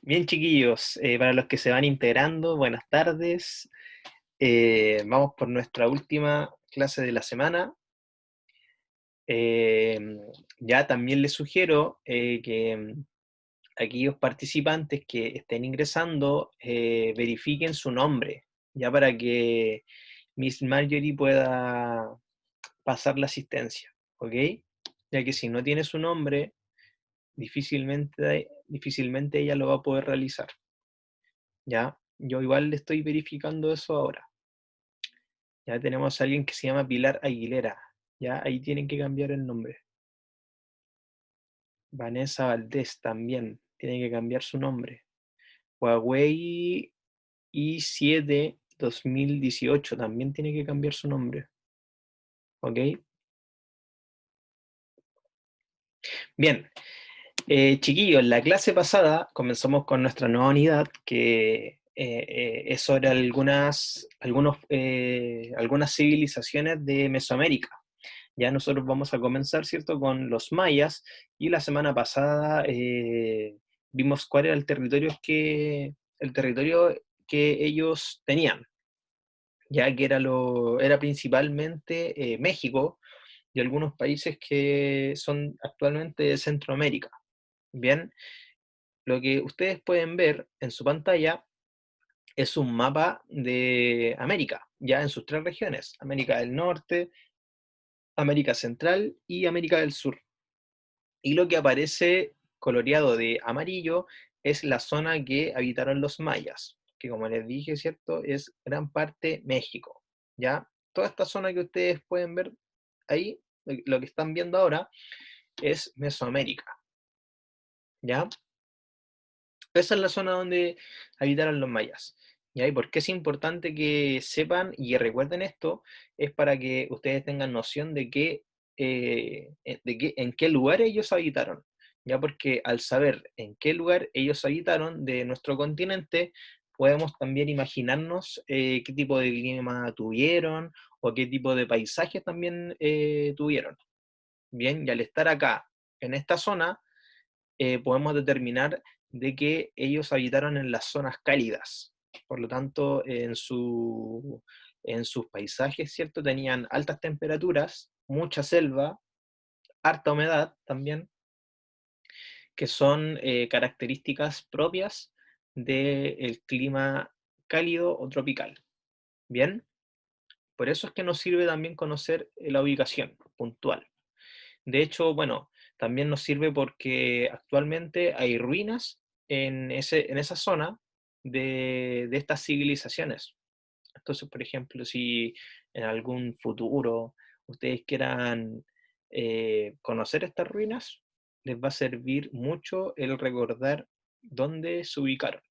Bien, chiquillos, para los que se van integrando, buenas tardes. Vamos por nuestra última clase de la semana. Eh, ya también les sugiero que aquellos participantes que estén ingresando verifiquen su nombre, ya para que Miss Marjorie pueda pasar la asistencia, ¿ok? Ya que si no tiene su nombre, difícilmente ella lo va a poder realizar. ¿Ya? Yo igual le estoy verificando eso ahora. Ya tenemos a alguien que se llama Pilar Aguilera. Ya ahí tienen que cambiar el nombre. Vanessa Valdés también tiene que cambiar su nombre. Huawei i7 2018 también tiene que cambiar su nombre. ¿Ok? Bien, chiquillos, la clase pasada comenzamos con nuestra nueva unidad que es sobre algunas civilizaciones de Mesoamérica. Ya nosotros vamos a comenzar, ¿cierto?, con los mayas, y la semana pasada vimos cuál era el territorio que ellos tenían, ya que era principalmente México y algunos países que son actualmente de Centroamérica. Bien, lo que ustedes pueden ver en su pantalla es un mapa de América, ya en sus tres regiones: América del Norte, América Central y América del Sur. Y lo que aparece coloreado de amarillo es la zona que habitaron los mayas, que como les dije, ¿cierto?, es gran parte México, ¿ya? Toda esta zona que ustedes pueden ver ahí, lo que están viendo ahora, es Mesoamérica, ¿ya? Esa es la zona donde habitaron los mayas. ¿Ya? ¿Y por qué es importante que sepan y recuerden esto? Es para que ustedes tengan noción en qué lugar ellos habitaron. ¿Ya? Porque al saber en qué lugar ellos habitaron de nuestro continente, podemos también imaginarnos qué tipo de clima tuvieron o qué tipo de paisajes también tuvieron. Bien, y al estar acá, en esta zona, podemos determinar de que ellos habitaron en las zonas cálidas. Por lo tanto, en sus paisajes, ¿cierto? Tenían altas temperaturas, mucha selva, harta humedad también, que son características propias del clima cálido o tropical. Bien, por eso es que nos sirve también conocer la ubicación puntual. De hecho, bueno, también nos sirve porque actualmente hay ruinas en esa zona de estas civilizaciones. Entonces, por ejemplo, si en algún futuro ustedes quieran conocer estas ruinas, les va a servir mucho el recordar dónde se ubicaron,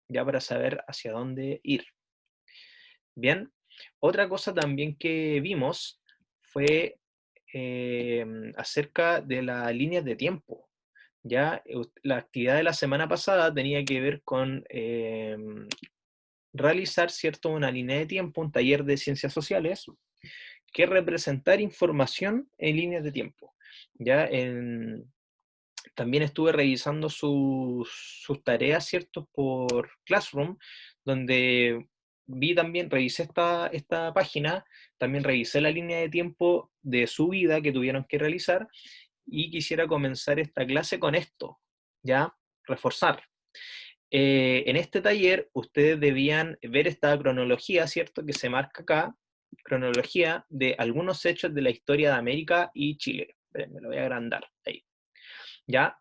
ya para saber hacia dónde ir. Bien, otra cosa también que vimos fue acerca de las líneas de tiempo. Ya la actividad de la semana pasada tenía que ver con realizar, ¿cierto?, una línea de tiempo, un taller de ciencias sociales, que representar información en líneas de tiempo. Ya también estuve revisando sus tareas, ¿cierto?, por Classroom, donde revisé esta página, también revisé la línea de tiempo de su vida que tuvieron que realizar, y quisiera comenzar esta clase con esto, ¿ya? Reforzar. En este taller ustedes debían ver esta cronología, ¿cierto?, que se marca acá, cronología de algunos hechos de la historia de América y Chile. Me lo voy a agrandar ahí, ¿ya?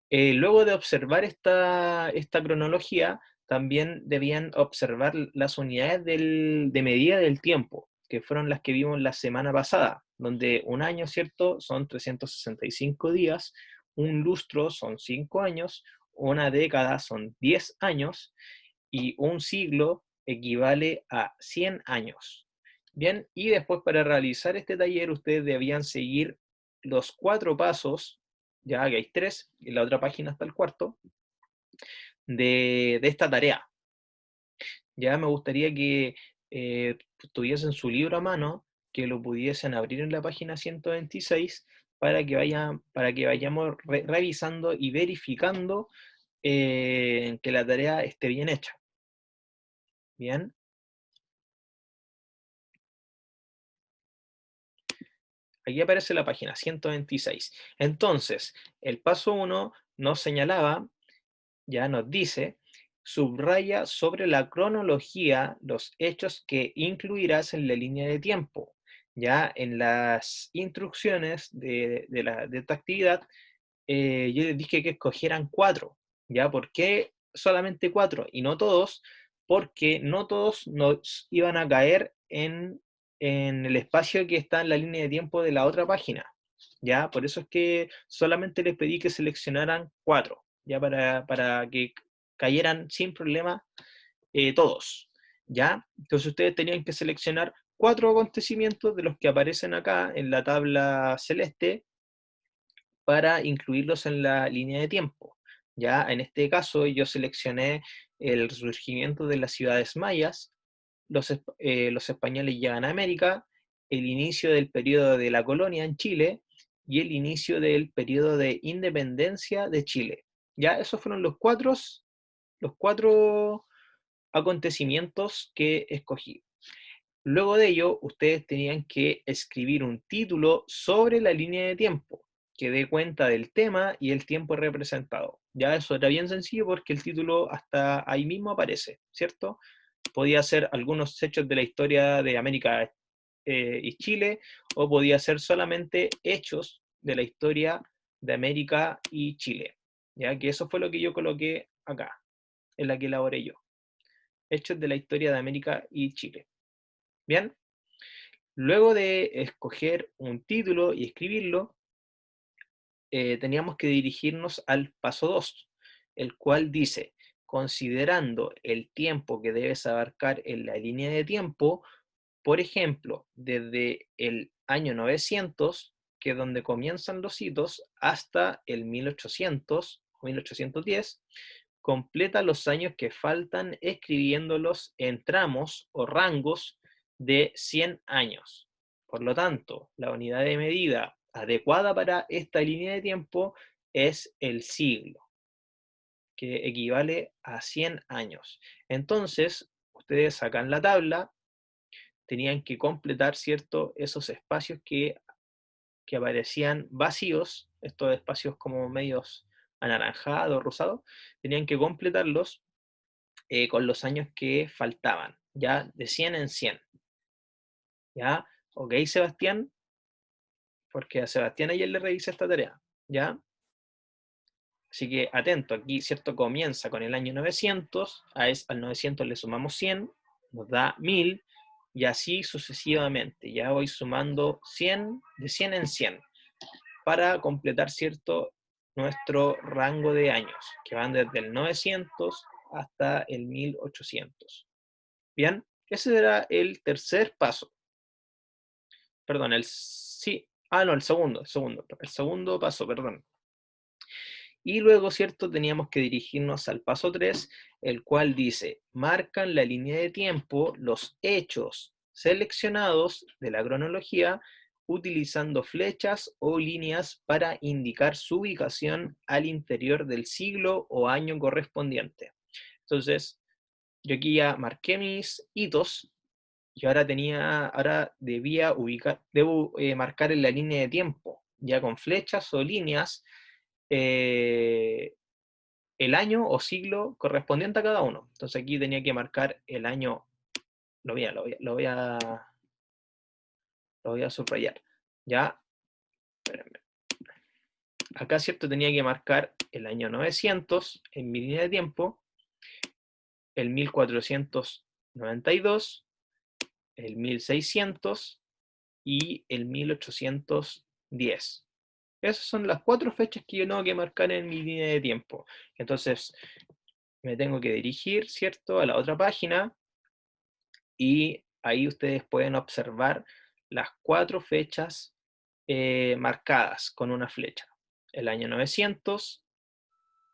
Luego de observar esta cronología, también debían observar las unidades de medida del tiempo, que fueron las que vimos la semana pasada, donde un año, ¿cierto?, son 365 días, un lustro son 5 años, una década son 10 años, y un siglo equivale a 100 años. Bien, y después para realizar este taller ustedes debían seguir los 4 pasos, ya que hay 3, en la otra página está el cuarto, de esta tarea. Ya me gustaría que tuviesen su libro a mano, que lo pudiesen abrir en la página 126 para que vayamos revisando y verificando que la tarea esté bien hecha. Bien. Aquí aparece la página 126. Entonces, el paso 1 nos señalaba, ya nos dice, subraya sobre la cronología los hechos que incluirás en la línea de tiempo. Ya en las instrucciones de esta actividad, yo les dije que escogieran 4. ¿Ya? ¿Por qué solamente 4 y no todos? Porque no todos nos iban a caer en el espacio que está en la línea de tiempo de la otra página. ¿Ya? Por eso es que solamente les pedí que seleccionaran 4, ya para que cayeran sin problema todos. ¿Ya? Entonces ustedes tenían que seleccionar 4 acontecimientos de los que aparecen acá en la tabla celeste para incluirlos en la línea de tiempo. Ya en este caso yo seleccioné el resurgimiento de las ciudades mayas, los españoles llegan a América, el inicio del periodo de la colonia en Chile y el inicio del periodo de independencia de Chile. Ya esos fueron los cuatro acontecimientos que escogí. Luego de ello, ustedes tenían que escribir un título sobre la línea de tiempo que dé cuenta del tema y el tiempo representado. Ya eso era bien sencillo porque el título hasta ahí mismo aparece, ¿cierto? Podía ser algunos hechos de la historia de América y Chile, o podía ser solamente hechos de la historia de América y Chile. Ya que eso fue lo que yo coloqué acá, en la que elaboré yo. Hechos de la historia de América y Chile. Bien. Luego de escoger un título y escribirlo, teníamos que dirigirnos al paso 2, el cual dice, considerando el tiempo que debes abarcar en la línea de tiempo, por ejemplo, desde el año 900, que es donde comienzan los hitos, hasta el 1800 o 1810, completa los años que faltan escribiéndolos en tramos o rangos de 100 años. Por lo tanto, la unidad de medida adecuada para esta línea de tiempo es el siglo, que equivale a 100 años. Entonces, ustedes sacan la tabla, tenían que completar, ¿cierto?, esos espacios que aparecían vacíos, estos espacios como medios anaranjados, rosados, tenían que completarlos con los años que faltaban, ya de 100 en 100. ¿Ya? Ok, Sebastián, porque a Sebastián ayer le revisé esta tarea, ¿ya? Así que atento, aquí, ¿cierto? Comienza con el año 900, al 900 le sumamos 100, nos da 1000, y así sucesivamente. Ya voy sumando 100, de 100 en 100, para completar, ¿cierto?, nuestro rango de años, que van desde el 900 hasta el 1800. Bien, ese era el tercer paso. Perdón, sí, no, el segundo paso, perdón. Y luego, ¿cierto? Teníamos que dirigirnos al paso 3, el cual dice, marcan la línea de tiempo los hechos seleccionados de la cronología utilizando flechas o líneas para indicar su ubicación al interior del siglo o año correspondiente. Entonces, yo aquí ya marqué mis hitos y ahora debo marcar en la línea de tiempo, ya con flechas o líneas, eh, el año o siglo correspondiente a cada uno. Entonces aquí tenía que marcar el año, lo voy a subrayar. Ya, espérenme. Acá, ¿cierto? Tenía que marcar el año 900 en mi línea de tiempo, el 1492, el 1600 y el 1810. Esas son las 4 fechas que yo tengo que marcar en mi línea de tiempo. Entonces, me tengo que dirigir, ¿cierto?, a la otra página, y ahí ustedes pueden observar las 4 fechas marcadas con una flecha. El año 900,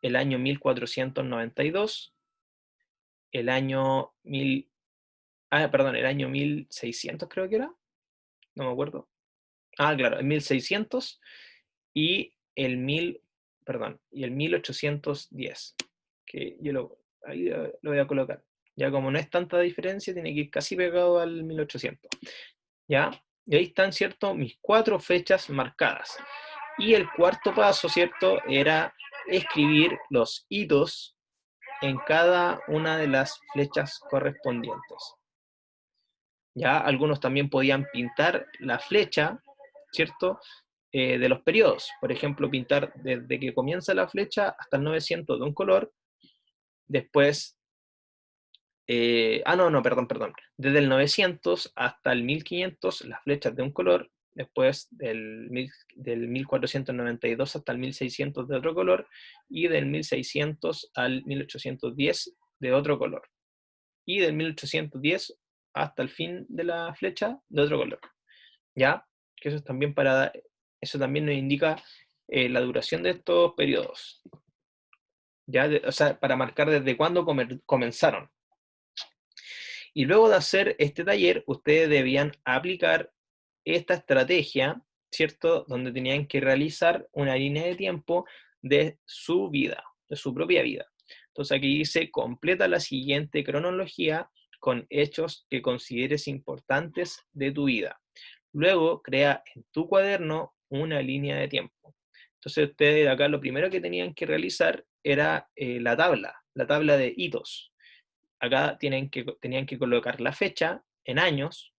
el año 1492, el año el año 1600 creo que era, no me acuerdo. Claro, el 1600 y el 1810. que ahí lo voy a colocar. Ya como no es tanta diferencia, tiene que ir casi pegado al 1800. ¿Ya? Y ahí están, ¿cierto? Mis 4 fechas marcadas. Y el cuarto paso, ¿cierto? Era escribir los hitos en cada una de las flechas correspondientes. Ya algunos también podían pintar la flecha, ¿cierto? De los periodos. Por ejemplo, pintar desde que comienza la flecha hasta el 900 de un color, después perdón. Desde el 900 hasta el 1500 las flechas de un color, después del 1492 hasta el 1600 de otro color, y del 1600 al 1810 de otro color. Y del 1810 hasta el fin de la flecha de otro color. ¿Ya? Que eso también nos indica la duración de estos periodos. ¿Ya? O sea, para marcar desde cuándo comenzaron. Y luego de hacer este taller, ustedes debían aplicar esta estrategia, ¿cierto? Donde tenían que realizar una línea de tiempo de su vida, de su propia vida. Entonces aquí dice, completa la siguiente cronología con hechos que consideres importantes de tu vida. Luego, crea en tu cuaderno una línea de tiempo. Entonces ustedes acá lo primero que tenían que realizar era la tabla de hitos. Acá tenían que colocar la fecha en años,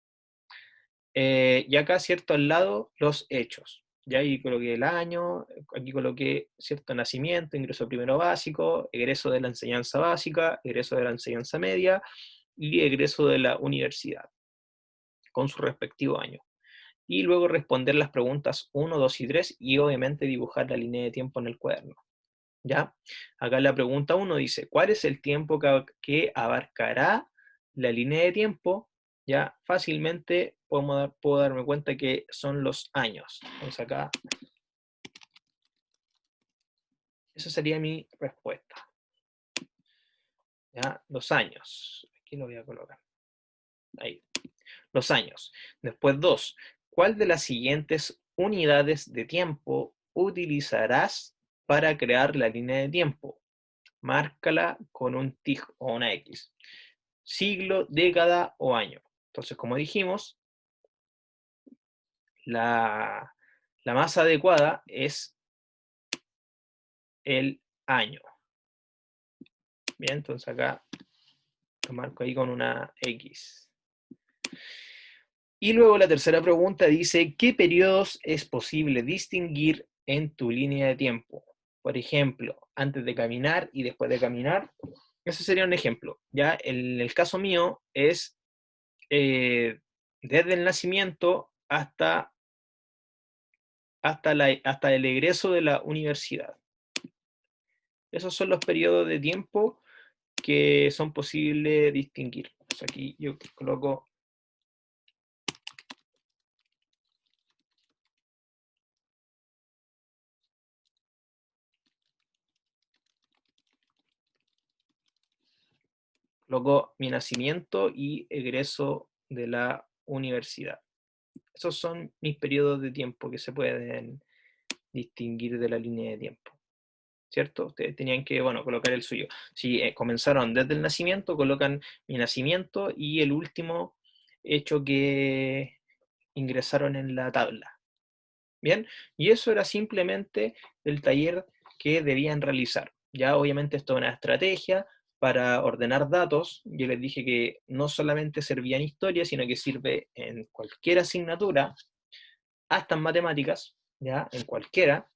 y acá, ¿cierto? Al lado, los hechos. Ya ahí coloqué el año, aquí coloqué, ¿cierto? Nacimiento, ingreso primero básico, egreso de la enseñanza básica, egreso de la enseñanza media y egreso de la universidad, con su respectivo año. Y luego responder las preguntas 1, 2 y 3 y obviamente dibujar la línea de tiempo en el cuaderno. ¿Ya? Acá la pregunta 1 dice, ¿cuál es el tiempo que abarcará la línea de tiempo? Ya fácilmente puedo darme cuenta que son los años. Entonces acá, esa sería mi respuesta. ¿Ya? Los años. Aquí lo voy a colocar. Ahí. Los años. Después 2. ¿Cuál de las siguientes unidades de tiempo utilizarás para crear la línea de tiempo? Márcala con un TIG o una X. Siglo, década o año. Entonces, como dijimos, la más adecuada es el año. Bien, entonces acá lo marco ahí con una X. Y luego la tercera pregunta dice, ¿qué periodos es posible distinguir en tu línea de tiempo? Por ejemplo, antes de caminar y después de caminar. Ese sería un ejemplo. Ya en el caso mío es desde el nacimiento hasta el egreso de la universidad. Esos son los periodos de tiempo que son posibles distinguir. Pues aquí yo coloco mi nacimiento y egreso de la universidad. Esos son mis periodos de tiempo que se pueden distinguir de la línea de tiempo. ¿Cierto? Ustedes tenían que, bueno, colocar el suyo. Si comenzaron desde el nacimiento, colocan mi nacimiento y el último hecho que ingresaron en la tabla. Bien, y eso era simplemente el taller que debían realizar. Ya obviamente esto es una estrategia para ordenar datos. Yo les dije que no solamente servía en historia, sino que sirve en cualquier asignatura, hasta en matemáticas, ya, en cualquiera.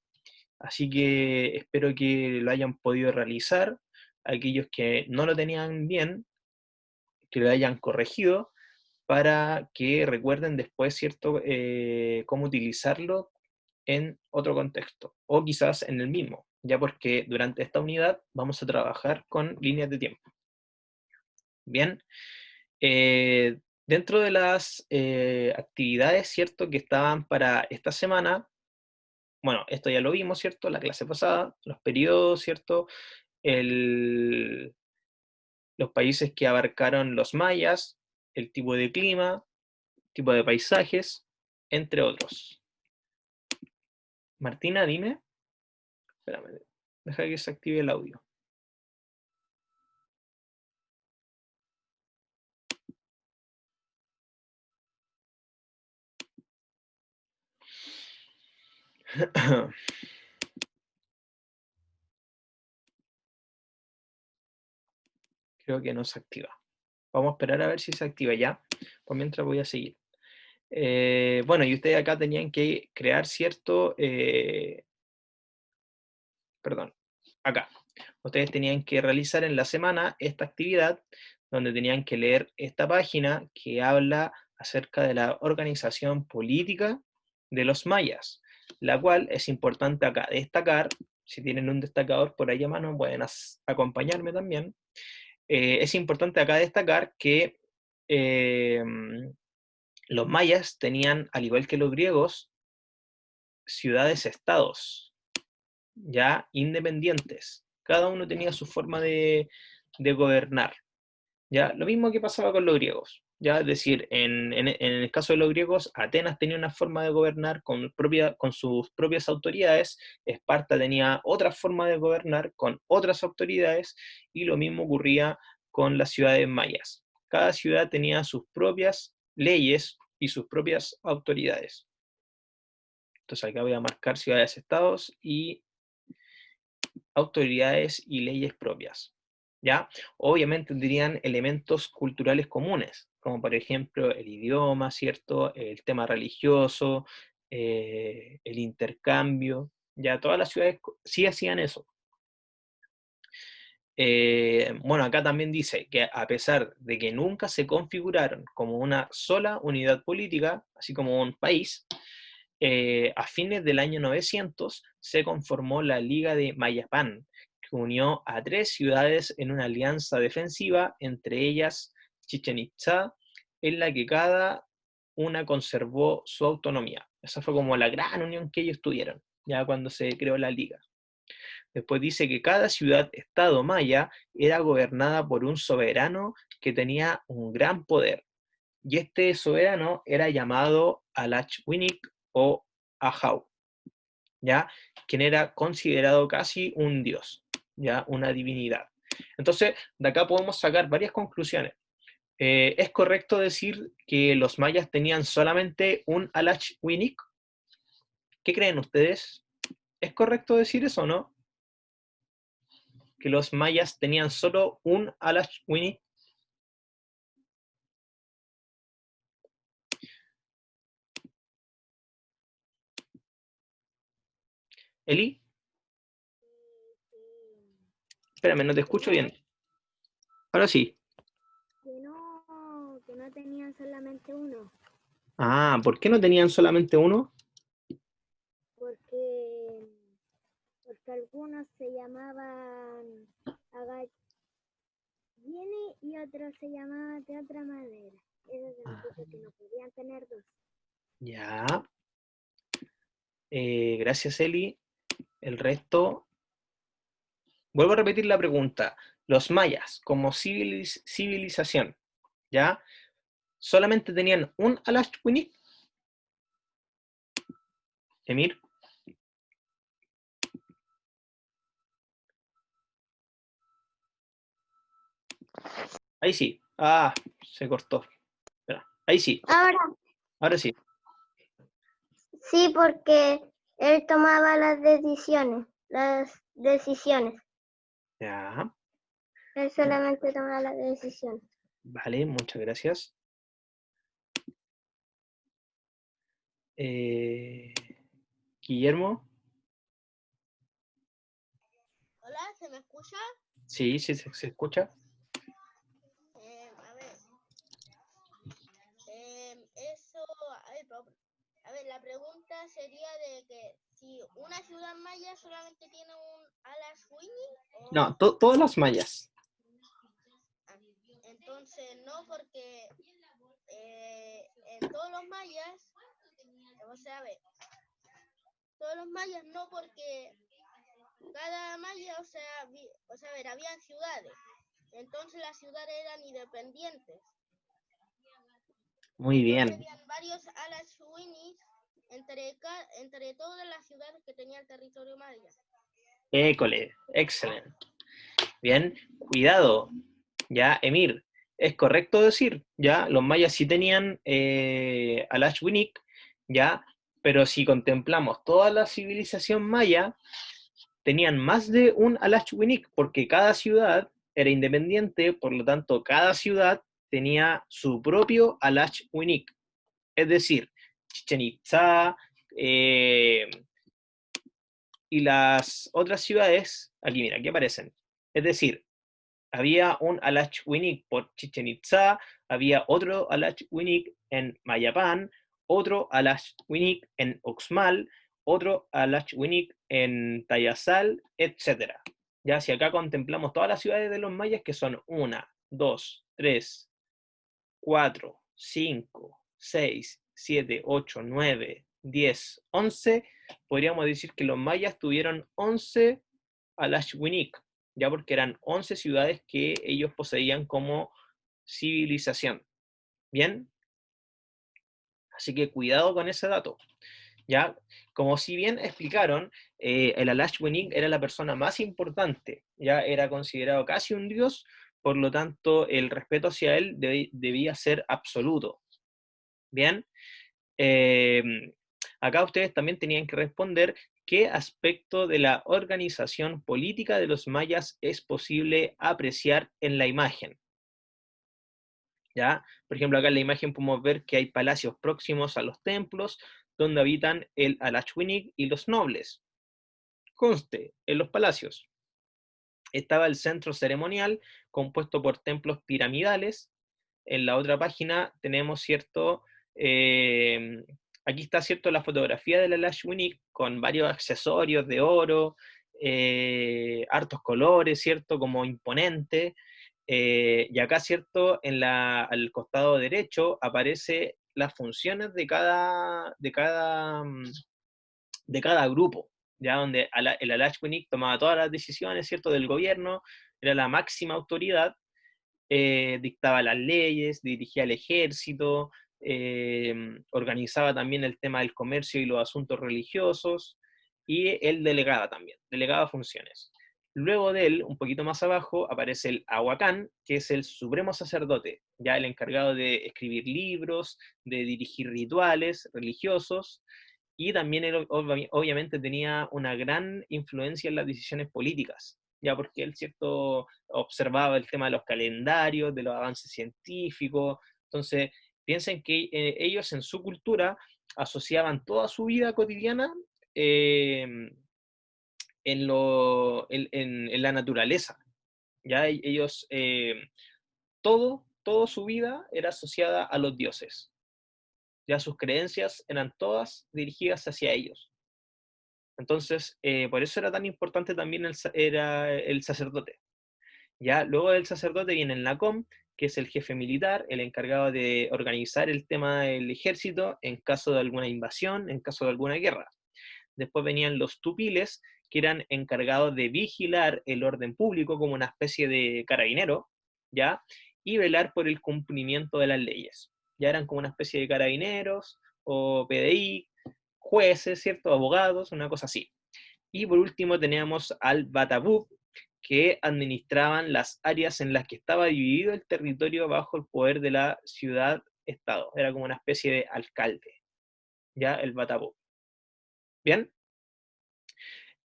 Así que espero que lo hayan podido realizar. Aquellos que no lo tenían bien, que lo hayan corregido para que recuerden después, ¿cierto?, cómo utilizarlo en otro contexto, o quizás en el mismo, ya porque durante esta unidad vamos a trabajar con líneas de tiempo. Bien, dentro de las actividades, ¿cierto?, que estaban para esta semana, bueno, esto ya lo vimos, ¿cierto?, la clase pasada, los periodos, ¿cierto?, el, los países que abarcaron los mayas, el tipo de clima, tipo de paisajes, entre otros. Martina, dime. Espérame, deja que se active el audio. Creo que no se activa. Vamos a esperar a ver si se activa ya. Por mientras voy a seguir. Bueno, y ustedes acá tenían que crear cierto... perdón, acá. Ustedes tenían que realizar en la semana esta actividad donde tenían que leer esta página que habla acerca de la organización política de los mayas, la cual es importante acá destacar. Si tienen un destacador por ahí a mano, pueden acompañarme también. Es importante acá destacar que eh, los mayas tenían, al igual que los griegos, ciudades-estados, ya independientes. Cada uno tenía su forma de gobernar. ¿Ya? Lo mismo que pasaba con los griegos. ¿Ya? Es decir, en el caso de los griegos, Atenas tenía una forma de gobernar con sus propias autoridades, Esparta tenía otra forma de gobernar con otras autoridades, y lo mismo ocurría con las ciudades mayas. Cada ciudad tenía sus propias leyes y sus propias autoridades. Entonces acá voy a marcar ciudades-estados y autoridades y leyes propias, ¿ya? Obviamente tendrían elementos culturales comunes, como por ejemplo el idioma, ¿cierto? El tema religioso, el intercambio, ya todas las ciudades sí hacían eso. Bueno, acá también dice que a pesar de que nunca se configuraron como una sola unidad política, así como un país, a fines del año 900 se conformó la Liga de Mayapán, que unió a 3 ciudades en una alianza defensiva, entre ellas Chichen Itzá, en la que cada una conservó su autonomía. Esa fue como la gran unión que ellos tuvieron, ya cuando se creó la Liga. Después dice que cada ciudad-estado maya era gobernada por un soberano que tenía un gran poder, y este soberano era llamado Alachwinik o Ahau, ¿ya? Quien era considerado casi un dios, ¿ya? Una divinidad. Entonces, de acá podemos sacar varias conclusiones. ¿Es correcto decir que los mayas tenían solamente un Alachwinik? ¿Qué creen ustedes? ¿Es correcto decir eso o no? ¿Que los mayas tenían solo un Alachwinik? ¿Eli? Espérame, no te escucho bien. Ahora sí. Que no tenían solamente uno, Ah, ¿por qué no tenían solamente uno? porque, porque algunos se llamaban Agayene y otros se llamaban de otra manera. Eso Ah, significa que no podían tener dos. ya. Gracias, Eli. El resto. Vuelvo a repetir la pregunta. Los mayas, como civilización, ¿ya? ¿Solamente tenían un Alachwinik? Emir. Ahí sí. Ah, se cortó. Espera. Ahí sí. Ahora, Ahora sí. sí, porque él tomaba las decisiones, Ya. Él solamente tomaba las decisiones. Vale, muchas gracias. Eh, Guillermo. Hola, ¿se me escucha? Sí, sí, se escucha. A ver, eso, a ver, la pregunta sería de que si una ciudad maya solamente tiene un Alashwini No, o todas las mayas. entonces no porque en todos los mayas, o sea, a ver, todos los mayas no porque cada maya, o sea, a ver, habían ciudades, entonces las ciudades eran independientes. Muy Entonces bien. habían varios Alashwinis entre todas las ciudades que tenía el territorio maya. École, excelente. Bien, cuidado. Ya, Emir, es correcto decir, ya, los mayas sí tenían Alashwinik, ya, Pero si contemplamos toda la civilización maya, tenían más de un Alachwinik, porque cada ciudad era independiente, por lo tanto, cada ciudad tenía su propio Alachwinik. Es decir, Chichen Itza y las otras ciudades, aquí mira, aquí aparecen. Es decir, había un Alachwinik por Chichen Itza, había otro Alachwinik en Mayapán, otro Alachwinik en Uxmal, otro Alachwinik en Tayasal, etc. Ya si acá contemplamos todas las ciudades de los mayas, que son 1, 2, 3, 4, 5, 6, 7, 8, 9, 10, 11, podríamos decir que los mayas tuvieron 11 Alachwinik, ya porque eran 11 ciudades que ellos poseían como civilización. ¿Bien? Así que cuidado con ese dato. ¿Ya? Como si bien explicaron, el Alachwinik era la persona más importante, ya era considerado casi un dios, por lo tanto el respeto hacia él debía ser absoluto. ¿Bien? Eh, Acá ustedes también tenían que responder qué aspecto de la organización política de los mayas es posible apreciar en la imagen. ¿Ya? Por ejemplo, acá en la imagen podemos ver que hay palacios próximos a los templos donde habitan el Alachwinik y los nobles. Conste, en los palacios estaba el centro ceremonial compuesto por templos piramidales. En la otra página tenemos, ¿cierto? Eh, Aquí está, ¿cierto? La fotografía de la Lashwinik con varios accesorios de oro, hartos colores, ¿cierto? Como imponente. Y acá, ¿cierto? Al costado derecho aparece las funciones de cada grupo, ya donde el Alachwinik tomaba todas las decisiones, ¿cierto? Del gobierno, era la máxima autoridad, dictaba las leyes, dirigía el ejército, organizaba también el tema del comercio y los asuntos religiosos, y él delegaba también, delegaba funciones. Luego de él, un poquito más abajo, aparece el Ahuacán, que es el supremo sacerdote, ya el encargado de escribir libros, de dirigir rituales religiosos, y también él obviamente tenía una gran influencia en las decisiones políticas, ya porque él, cierto, observaba el tema de los calendarios, de los avances científicos. Entonces, piensen que ellos en su cultura asociaban toda su vida cotidiana eh, en la naturaleza. Ya ellos, todo su vida era asociada a los dioses. Ya sus creencias eran todas dirigidas hacia ellos. Entonces, por eso era tan importante también era el sacerdote. Ya luego del sacerdote viene el Nacom, que es el jefe militar, el encargado de organizar el tema del ejército en caso de alguna invasión, en caso de alguna guerra. Después venían los tupiles, que eran encargados de vigilar el orden público como una especie de carabinero, ¿ya? Y velar por el cumplimiento de las leyes. Ya eran como una especie de carabineros o PDI, jueces, ¿cierto? Abogados, una cosa así. Y por último teníamos al Batabú, que administraban las áreas en las que estaba dividido el territorio bajo el poder de la ciudad-estado. Era como una especie de alcalde, ya el Batabú. ¿Bien?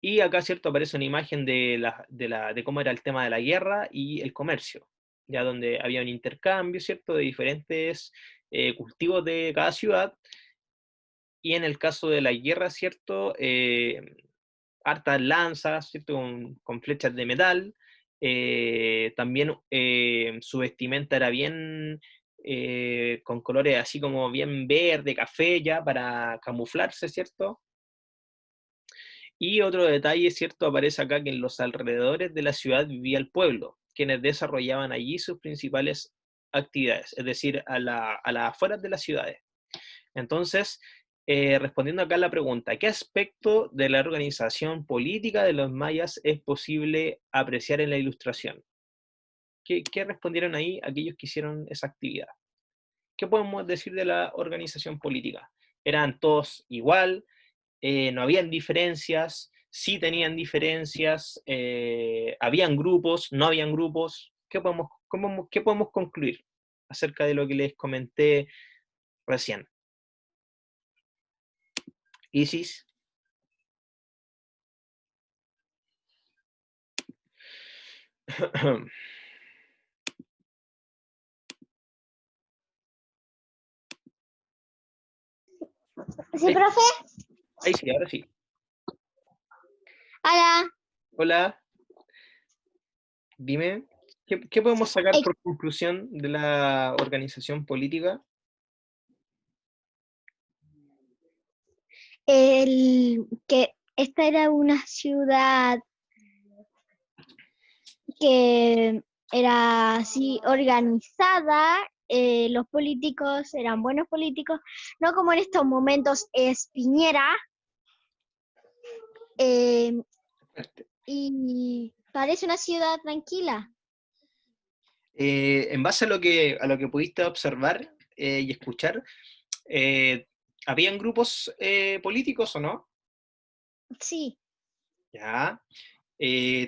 Y acá, ¿cierto? Aparece una imagen de cómo era el tema de la guerra y el comercio, ya donde había un intercambio, ¿cierto? De diferentes cultivos de cada ciudad. Y en el caso de la guerra, ¿cierto? Hartas lanzas, ¿cierto? Con flechas de metal. También su vestimenta era bien con colores así como bien verde, café, ya para camuflarse, ¿cierto? Y otro detalle, ¿cierto? Aparece acá que en los alrededores de la ciudad vivía el pueblo, quienes desarrollaban allí sus principales actividades, es decir, a las afueras de las ciudades. Entonces, respondiendo acá a la pregunta, ¿qué aspecto de la organización política de los mayas es posible apreciar en la ilustración? ¿Qué respondieron ahí aquellos que hicieron esa actividad? ¿Qué podemos decir de la organización política? ¿Eran todos igual? No habían diferencias, sí tenían diferencias, habían grupos, no habían grupos. ¿Qué podemos concluir acerca de lo que les comenté recién? Isis. ¿Sí, Ahí, profe? ahí sí, ahora sí. Hola. Hola, dime, ¿qué podemos sacar por conclusión de la organización política? Que esta era una ciudad que era así organizada, los políticos eran buenos políticos, no como en estos momentos es Piñera, eh, y parece una ciudad tranquila. En base a lo que pudiste observar y escuchar, eh, ¿habían grupos políticos o no? Sí, Ya.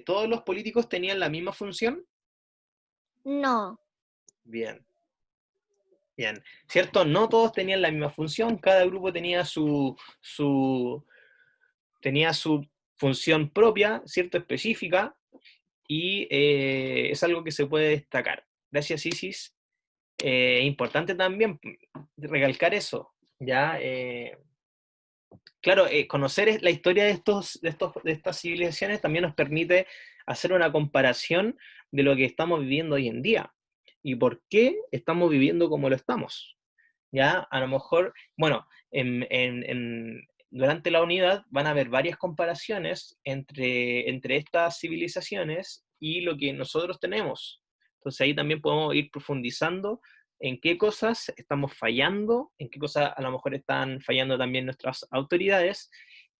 ¿Todos los políticos tenían la misma función? no, Bien, bien. ¿Cierto? No todos tenían la misma función, cada grupo tenía su función propia, ¿cierto? Específica, y es algo que se puede destacar. Gracias, Isis. Importante también recalcar eso, ¿ya? Claro, conocer la historia de estas civilizaciones también nos permite hacer una comparación de lo que estamos viviendo hoy en día y por qué estamos viviendo como lo estamos. ¿Ya? A lo mejor, bueno, durante la unidad van a haber varias comparaciones entre estas civilizaciones y lo que nosotros tenemos. Entonces ahí también podemos ir profundizando en qué cosas estamos fallando, en qué cosas a lo mejor están fallando también nuestras autoridades,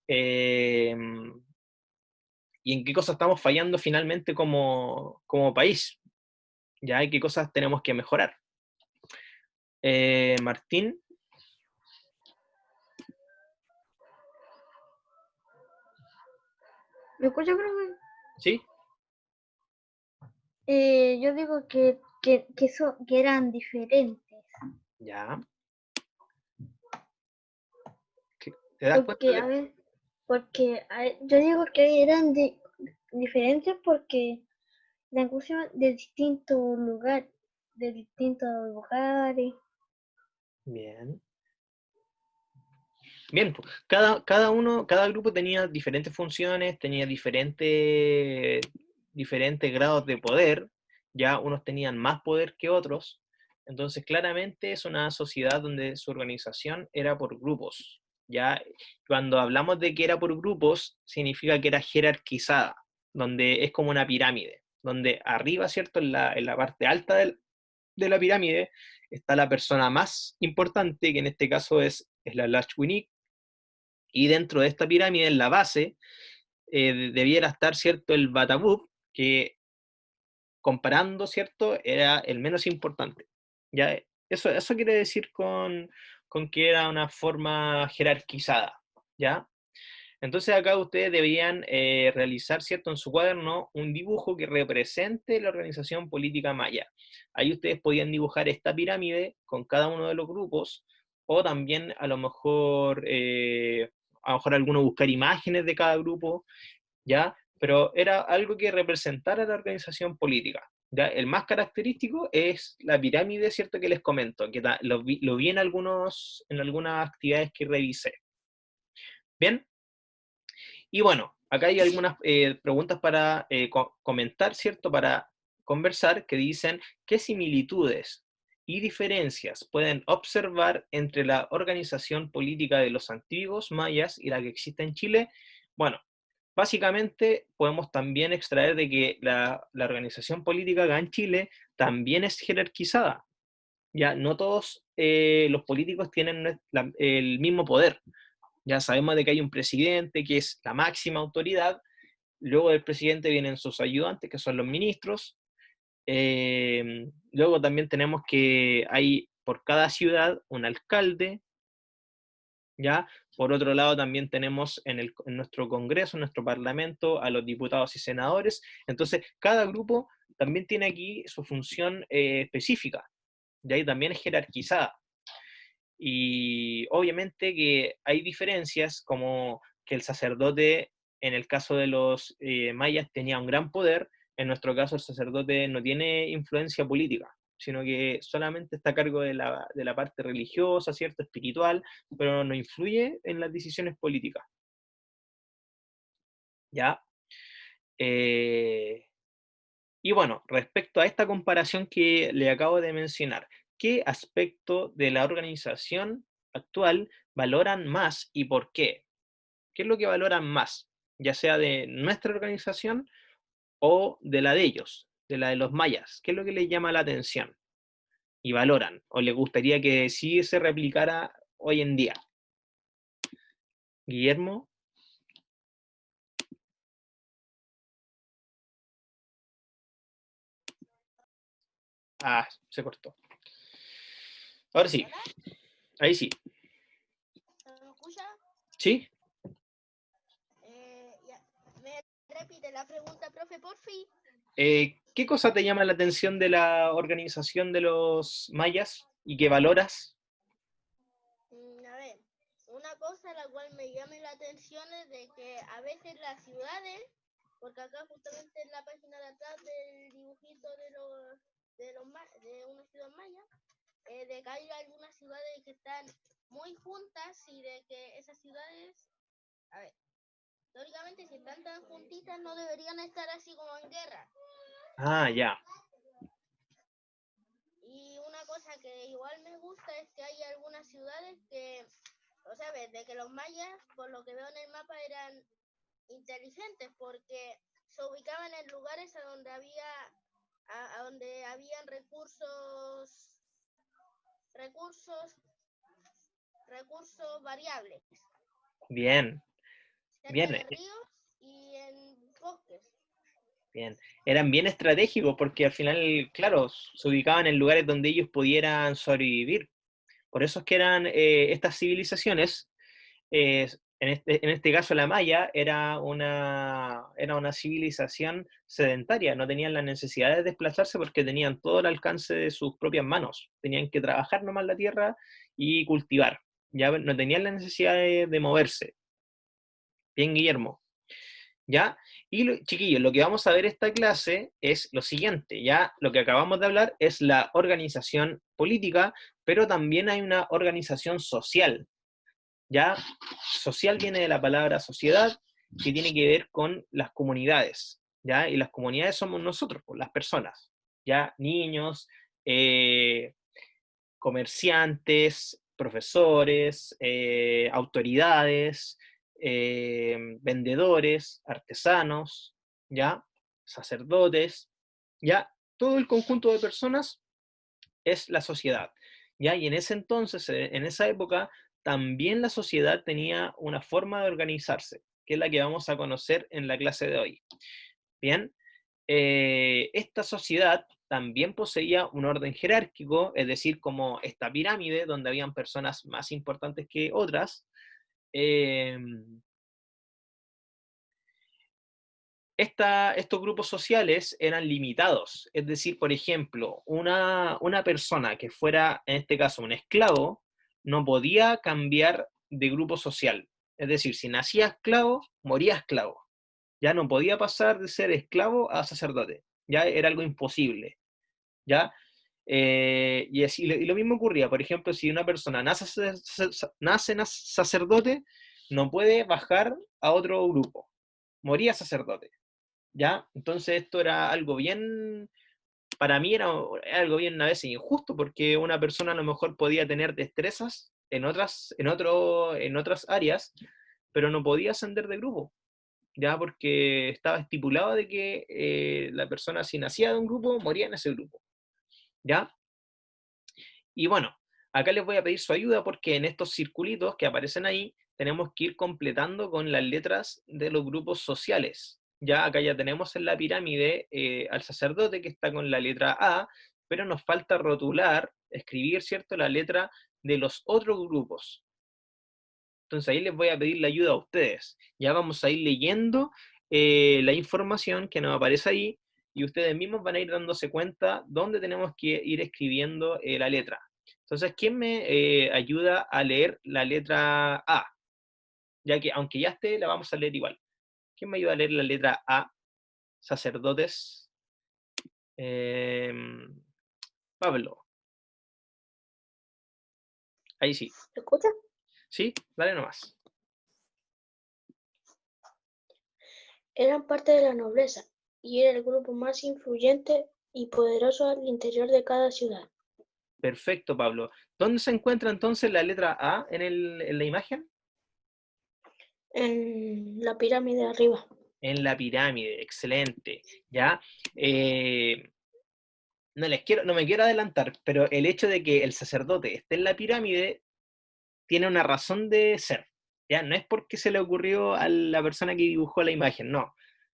eh, y en qué cosas estamos fallando finalmente como país, ¿ya? Y qué cosas tenemos que mejorar. Martín, ¿me escucha, profe? ¿sí? Yo digo que eran diferentes, Ya. ¿Te das cuenta porque, a ver, yo digo que eran diferentes porque la cursión de distintos lugares, de distintos lugares. Bien. Bien, pues, cada grupo tenía diferentes funciones, tenía diferentes grados de poder, ya unos tenían más poder que otros, entonces claramente es una sociedad donde su organización era por grupos, ya cuando hablamos de que era por grupos, significa que era jerarquizada, donde es como una pirámide, donde arriba, ¿cierto? En la parte alta de la pirámide está la persona más importante, que en este caso es la Lashwinik, y dentro de esta pirámide, en la base, debiera estar, ¿cierto?, el Batabub, que comparando, ¿cierto?, era el menos importante. ¿Ya? Eso quiere decir con que era una forma jerarquizada, ¿ya? Entonces acá ustedes debían realizar, ¿cierto?, en su cuaderno un dibujo que represente la organización política maya. Ahí ustedes podían dibujar esta pirámide con cada uno de los grupos, o también a lo mejor alguno buscar imágenes de cada grupo, ¿ya? Pero era algo que representara la organización política. ¿Ya? El más característico es la pirámide, ¿cierto?, que les comento, que lo vi en algunas actividades que revisé. ¿Bien? Y bueno, acá hay algunas preguntas para comentar, ¿cierto? Para conversar, que dicen, ¿qué similitudes y diferencias pueden observar entre la organización política de los antiguos mayas y la que existe en Chile? Bueno, básicamente podemos también extraer de que la organización política acá en Chile también es jerarquizada. Ya no todos los políticos tienen el mismo poder. Ya sabemos de que hay un presidente que es la máxima autoridad, luego del presidente vienen sus ayudantes, que son los ministros, luego también tenemos que hay por cada ciudad un alcalde, ¿ya? Por otro lado también tenemos en nuestro Congreso, en nuestro Parlamento, a los diputados y senadores, entonces cada grupo también tiene aquí su función específica, ¿ya? Y también es jerarquizada. Y obviamente que hay diferencias, como que el sacerdote, en el caso de los mayas, tenía un gran poder. En nuestro caso el sacerdote no tiene influencia política, sino que solamente está a cargo de la parte religiosa, ¿cierto? Espiritual, pero no influye en las decisiones políticas. ¿Ya? Eh, y bueno, respecto a esta comparación que le acabo de mencionar, ¿qué aspecto de la organización actual valoran más y por qué? ¿Qué es lo que valoran más? Ya sea de nuestra organización o de la de ellos, de la de los mayas. ¿Qué es lo que les llama la atención y valoran? ¿O les gustaría que sí se replicara hoy en día? Guillermo. Ah, se cortó. Ahora sí, ¿Ahora? ahí sí. ¿Se me escucha? ¿Sí? Ya. ¿Me repite la pregunta, profe, por fin? ¿Qué cosa te llama la atención de la organización de los mayas y que valoras? A ver, una cosa la cual me llama la atención es de que a veces las ciudades, porque acá justamente en la página de atrás del dibujito de una ciudad maya, de que hay algunas ciudades que están muy juntas y de que esas ciudades, a ver, teóricamente si están tan juntitas no deberían estar así como en guerra. Ah, ya. Y una cosa que igual me gusta es que hay algunas ciudades que, o sea, de que los mayas, por lo que veo en el mapa, eran inteligentes porque se ubicaban en lugares a donde habían recursos, recursos variables, Bien, cerca bien, de ríos y en bosques. bien. Eran bien estratégicos porque al final, claro, se ubicaban en lugares donde ellos pudieran sobrevivir. Por eso es que eran estas civilizaciones, en este caso la maya, era una civilización sedentaria, no tenían la necesidad de desplazarse porque tenían todo el alcance de sus propias manos, tenían que trabajar nomás la tierra y cultivar, ya no tenían la necesidad de moverse. Bien, Guillermo. ¿Ya? Y chiquillos, lo que vamos a ver esta clase es lo siguiente, ya lo que acabamos de hablar es la organización política, pero también hay una organización social, ya social viene de la palabra sociedad, que tiene que ver con las comunidades, ya, y las comunidades somos nosotros, pues, las personas, ya, niños, comerciantes, profesores, autoridades, vendedores, artesanos, ¿ya? Sacerdotes, ¿ya? Todo el conjunto de personas es la sociedad, ¿ya? Y en ese entonces, en esa época, también la sociedad tenía una forma de organizarse, que es la que vamos a conocer en la clase de hoy. Bien, esta sociedad también poseía un orden jerárquico, es decir, como esta pirámide donde habían personas más importantes que otras. Eh, estos grupos sociales eran limitados, es decir, por ejemplo, una persona que fuera, en este caso, un esclavo, no podía cambiar de grupo social. Es decir, si nacía esclavo, moría esclavo. Ya no podía pasar de ser esclavo a sacerdote. Ya era algo imposible. ¿Ya? Y lo mismo ocurría, por ejemplo, si una persona nace sacerdote, no puede bajar a otro grupo, moría sacerdote, ¿ya? Entonces esto era algo bien, para mí era algo bien a veces injusto, porque una persona a lo mejor podía tener destrezas en otras áreas, pero no podía ascender de grupo, ya porque estaba estipulado de que la persona si nacía de un grupo, moría en ese grupo, ¿ya? Y bueno, acá les voy a pedir su ayuda porque en estos circulitos que aparecen ahí tenemos que ir completando con las letras de los grupos sociales. Ya acá ya tenemos en la pirámide al sacerdote que está con la letra A, pero nos falta rotular, escribir, ¿cierto?, la letra de los otros grupos. Entonces ahí les voy a pedir la ayuda a ustedes. Ya vamos a ir leyendo la información que nos aparece ahí y ustedes mismos van a ir dándose cuenta dónde tenemos que ir escribiendo la letra. Entonces, ¿quién me ayuda a leer la letra A? Ya que, aunque ya esté, la vamos a leer igual. ¿Quién me ayuda a leer la letra A? Sacerdotes. Pablo. Ahí sí. ¿Lo escuchas? ¿Sí? Dale nomás. Eran parte de la nobleza y era el grupo más influyente y poderoso al interior de cada ciudad. Perfecto, Pablo. ¿Dónde se encuentra entonces la letra A en la imagen? En la pirámide arriba. En la pirámide, excelente. ¿Ya? No me quiero adelantar, pero el hecho de que el sacerdote esté en la pirámide tiene una razón de ser. ¿Ya? No es porque se le ocurrió a la persona que dibujó la imagen, no.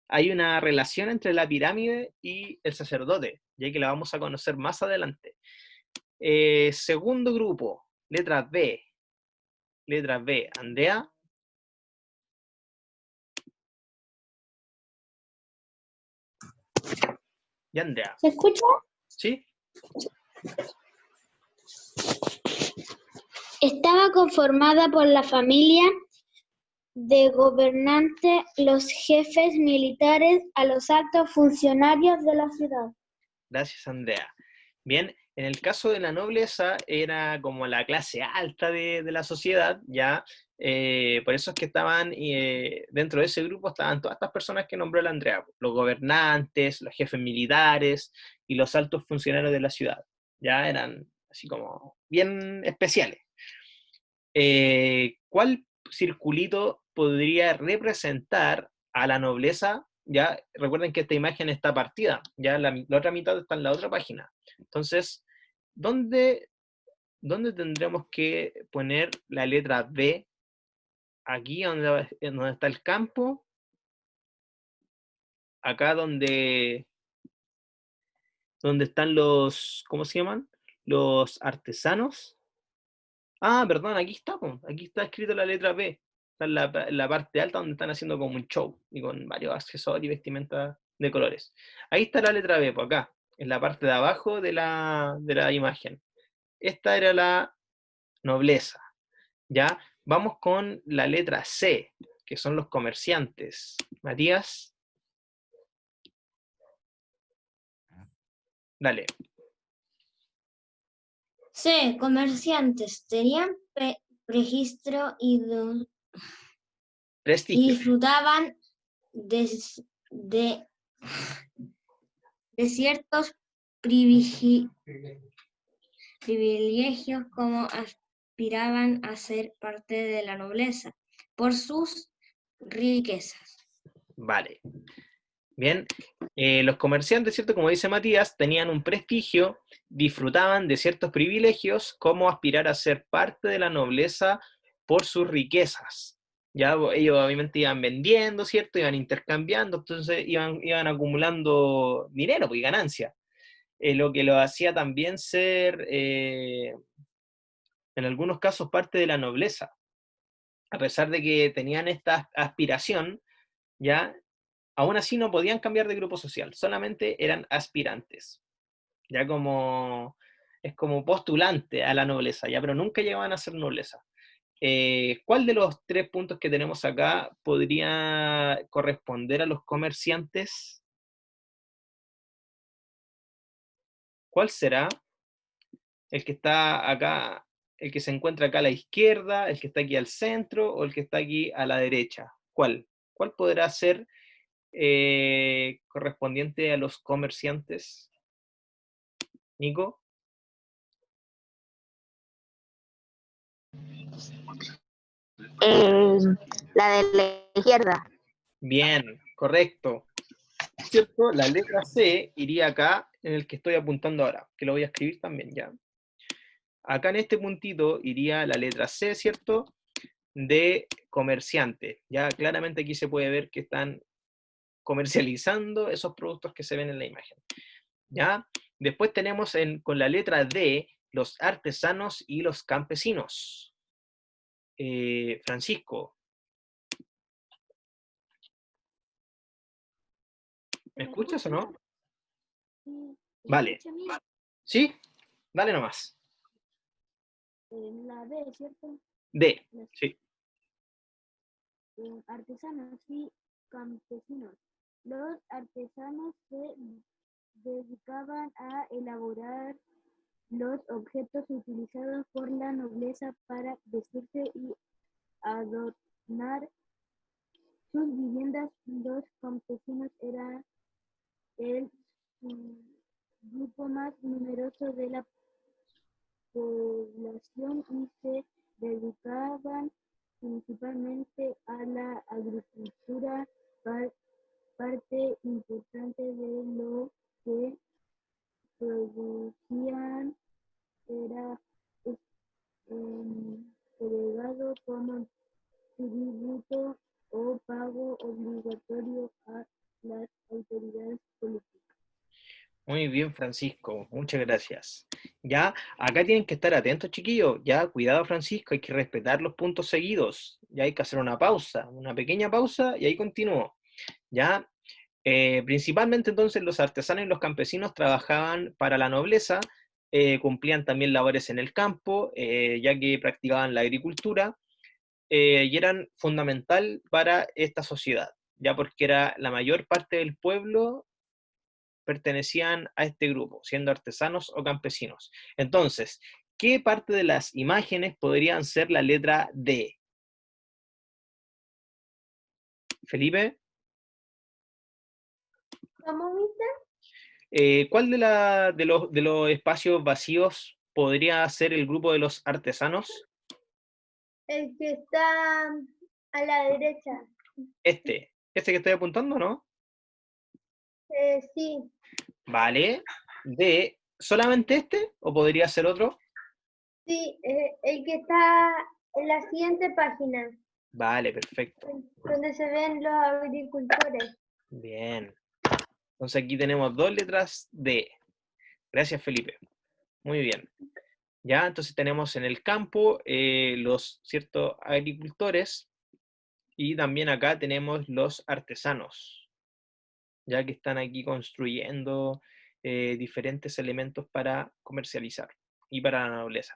Hay una relación entre la pirámide y el sacerdote, ya que la vamos a conocer más adelante. Segundo grupo, letra B. Letra B, Andrea. Y Andrea. ¿Se escucha? ¿Sí? Estaba conformada por la familia de gobernantes, los jefes militares, a los altos funcionarios de la ciudad. Gracias, Andrea. Bien, en el caso de la nobleza era como la clase alta de la sociedad, ¿ya? Por eso es que estaban, dentro de ese grupo estaban todas estas personas que nombró la Andrea, los gobernantes, los jefes militares y los altos funcionarios de la ciudad, ¿ya? Eran así como bien especiales. ¿Cuál circulito podría representar a la nobleza? Ya recuerden que esta imagen está partida, ya la otra mitad está en la otra página. Entonces, ¿dónde, dónde tendremos que poner la letra B? Aquí donde está el campo, acá donde están los, ¿cómo se llaman? Los artesanos. Ah, perdón, aquí está, po. Aquí está escrito la letra B. Está en la parte alta donde están haciendo como un show y con varios accesorios y vestimenta de colores. Ahí está la letra B, por acá, en la parte de abajo de la imagen. Esta era la nobleza, ¿ya? Vamos con la letra C, que son los comerciantes. Matías, dale. C. Comerciantes tenían registro y Prestigio. disfrutaban de, de- de ciertos privilegios como aspiraban a ser parte de la nobleza por sus riquezas. Vale. Bien, los comerciantes, ¿cierto? Como dice Matías, tenían un prestigio, disfrutaban de ciertos privilegios, como aspirar a ser parte de la nobleza por sus riquezas. Ya ellos obviamente iban vendiendo, ¿cierto? Iban intercambiando, entonces iban acumulando dinero, pues, y ganancia. Lo que lo hacía también ser, en algunos casos, parte de la nobleza. A pesar de que tenían esta aspiración, ¿ya? Aún así no podían cambiar de grupo social, solamente eran aspirantes, ya como es como postulante a la nobleza, ya, pero nunca llegaban a ser nobleza. ¿Cuál de los tres puntos que tenemos acá podría corresponder a los comerciantes? ¿Cuál será? ¿El que está acá, el que se encuentra acá a la izquierda, el que está aquí al centro o el que está aquí a la derecha? ¿Cuál? ¿Cuál podrá ser correspondiente a los comerciantes? Nico. Eh, la de la izquierda. Bien, correcto. ¿Cierto? La letra C iría acá en el que estoy apuntando ahora, que lo voy a escribir también ya. Acá en este puntito iría la letra C, ¿cierto? De comerciante. Ya claramente aquí se puede ver que están comercializando esos productos que se ven en la imagen. ¿Ya? Después tenemos con la letra D los artesanos y los campesinos. Francisco, ¿me escuchas o no? Vale. ¿Sí? Dale nomás. La B, ¿cierto? D, sí. Artesanos y campesinos. Los artesanos se dedicaban a elaborar los objetos utilizados por la nobleza para vestirse y adornar sus viviendas. Los campesinos eran el grupo más numeroso de la población y se dedicaban principalmente a la agricultura. Parte importante de lo que producían era entregado como tributo o pago obligatorio a las autoridades políticas. Muy bien, Francisco, muchas gracias. Ya, acá tienen que estar atentos, chiquillos. Ya, cuidado, Francisco, hay que respetar los puntos seguidos. Ya hay que hacer una pausa, una pequeña pausa, y ahí continúo. Ya, principalmente entonces los artesanos y los campesinos trabajaban para la nobleza, cumplían también labores en el campo, ya que practicaban la agricultura, y eran fundamental para esta sociedad, ya porque era la mayor parte del pueblo pertenecían a este grupo, siendo artesanos o campesinos. Entonces, ¿qué parte de las imágenes podrían ser la letra D? Felipe, ¿Cómo viste? ¿cuál de los espacios vacíos podría ser el grupo de los artesanos? El que está a la derecha. Este que estoy apuntando, ¿no? Sí, Vale. ¿De solamente este o podría ser otro? sí, el que está en la siguiente página, Vale, perfecto. donde se ven los agricultores. Bien. Entonces aquí tenemos dos letras D. Gracias, Felipe. Muy bien. Ya, entonces tenemos en el campo los ciertos agricultores y también acá tenemos los artesanos, ya que están aquí construyendo diferentes elementos para comercializar y para la nobleza.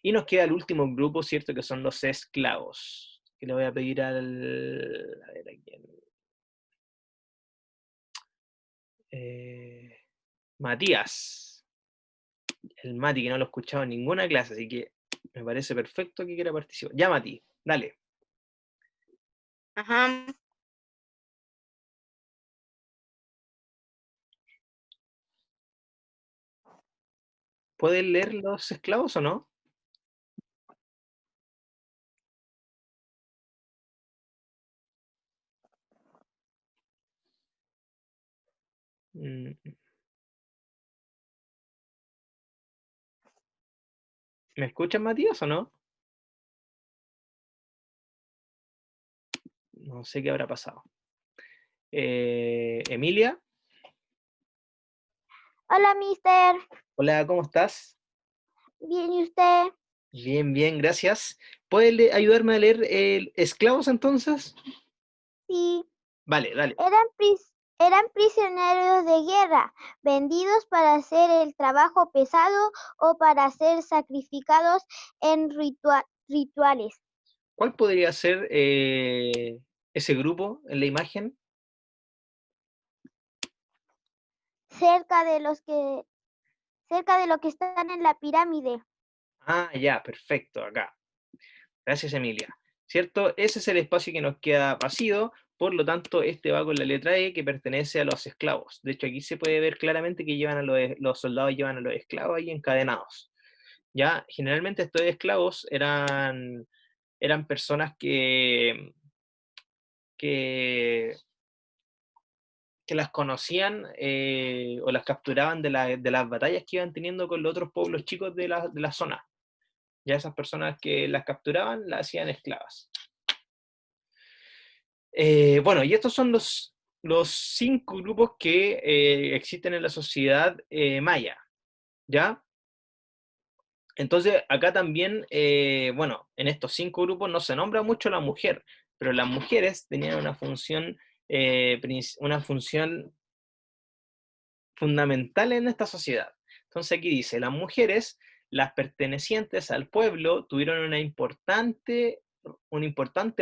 Y nos queda el último grupo, ¿cierto? Que son los esclavos. Que le voy a pedir al... A ver, ¿a quién? Matías. El Mati, que no lo he escuchado en ninguna clase, así que me parece perfecto que quiera participar. Ya, Mati, dale. Ajá. ¿Puedes leer los esclavos o no? Mm, ¿Me escuchas, Matías, o no? No sé qué habrá pasado. Emilia, Hola, mister. hola, ¿cómo estás? Bien, ¿y usted? Bien, bien, gracias. ¿Puedes ayudarme a leer esclavos entonces? Sí, Vale, dale. eran prisioneros de guerra, vendidos para hacer el trabajo pesado o para ser sacrificados en rituales. ¿Cuál podría ser ese grupo en la imagen? cerca de los que, cerca de lo que están en la pirámide. Ah, ya, perfecto, acá. Gracias, Emilia. ¿Cierto? Ese es el espacio que nos queda vacío, por lo tanto, este va con la letra E que pertenece a los esclavos. De hecho, aquí se puede ver claramente que llevan a los soldados llevan a los esclavos ahí encadenados. Ya, generalmente estos esclavos eran personas que, que las conocían o las capturaban de las batallas que iban teniendo con los otros pueblos chicos de la zona. Ya esas personas que las capturaban las hacían esclavas. Bueno, y estos son los 5 grupos que existen en la sociedad maya, ¿ya? Entonces, acá también, bueno, en estos 5 grupos no se nombra mucho la mujer, pero las mujeres tenían una función fundamental en esta sociedad. Entonces aquí dice, las mujeres las pertenecientes al pueblo tuvieron un importante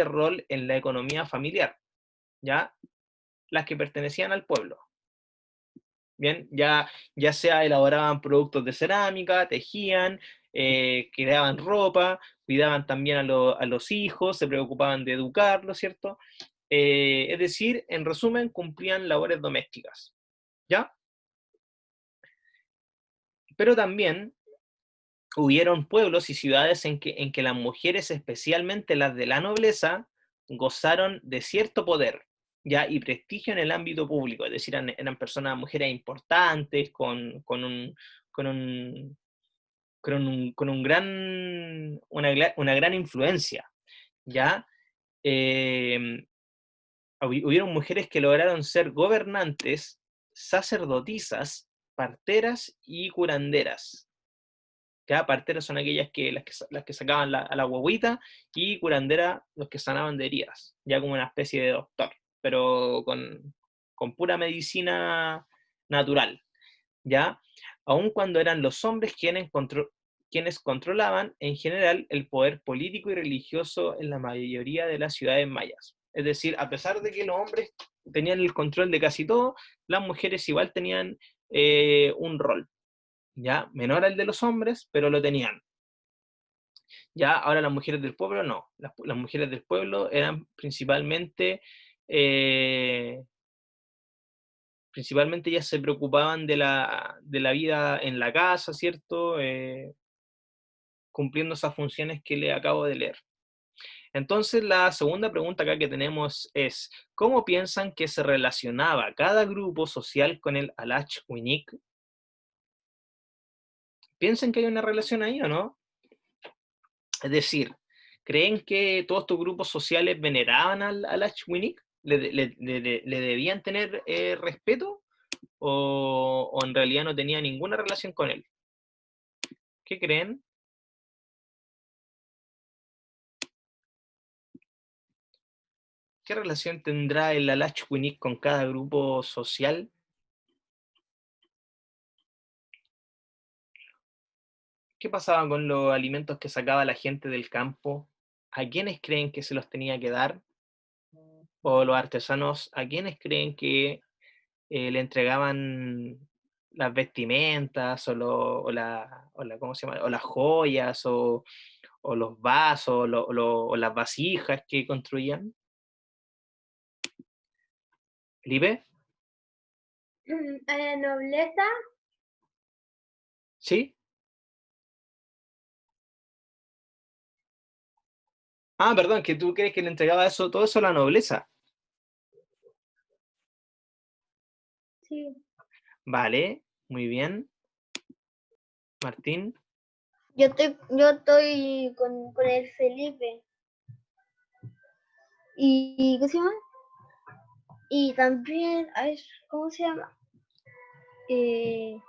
rol en la economía familiar, ¿ya? Las que pertenecían al pueblo. Bien, ya sea elaboraban productos de cerámica, tejían, creaban ropa, cuidaban también a los hijos, se preocupaban de educarlos, ¿cierto? Es decir, en resumen, cumplían labores domésticas, ¿ya? Pero también hubieron pueblos y ciudades en que las mujeres, especialmente las de la nobleza, gozaron de cierto poder, ¿ya? Y prestigio en el ámbito público, es decir, eran personas, mujeres importantes, con un, con un gran, una gran influencia, ¿ya? Eh, hubieron mujeres que lograron ser gobernantes, sacerdotisas, parteras y curanderas. Ya, parteras son aquellas las que sacaban a la guaguita, y curanderas los que sanaban de heridas, ya como una especie de doctor, pero con pura medicina natural, ¿ya? Aun cuando eran los hombres quienes controlaban en general el poder político y religioso en la mayoría de las ciudades mayas. Es decir, a pesar de que los hombres tenían el control de casi todo, las mujeres igual tenían un rol, ya menor al de los hombres, pero lo tenían. Ya ahora las mujeres del pueblo no, las mujeres del pueblo eran eh, principalmente ellas se preocupaban de la vida en la casa, ¿cierto? Cumpliendo esas funciones que le acabo de leer. Entonces, la segunda pregunta acá que tenemos es, ¿cómo piensan que se relacionaba cada grupo social con el Alach Winik? ¿Piensan que hay una relación ahí o no? Es decir, ¿creen que todos estos grupos sociales veneraban al Ashwinik? ¿Le debían tener respeto? ¿O en realidad no tenía ninguna relación con él? ¿Qué creen? ¿Qué relación tendrá el Alachwinik con cada grupo social? ¿Qué pasaba con los alimentos que sacaba la gente del campo? ¿A quiénes creen que se los tenía que dar? ¿O los artesanos, a quiénes creen que le entregaban las vestimentas ¿cómo se llama? O las joyas o los vasos o las vasijas que construían? ¿Felipe? Nobleza, ¿Sí? Ah, perdón, que tú crees que le entregaba todo eso a la nobleza. sí. Vale, muy bien. Martín. Yo estoy con el Felipe. Y ¿qué se llama? Y también, a ver, ¿cómo se llama? Eh,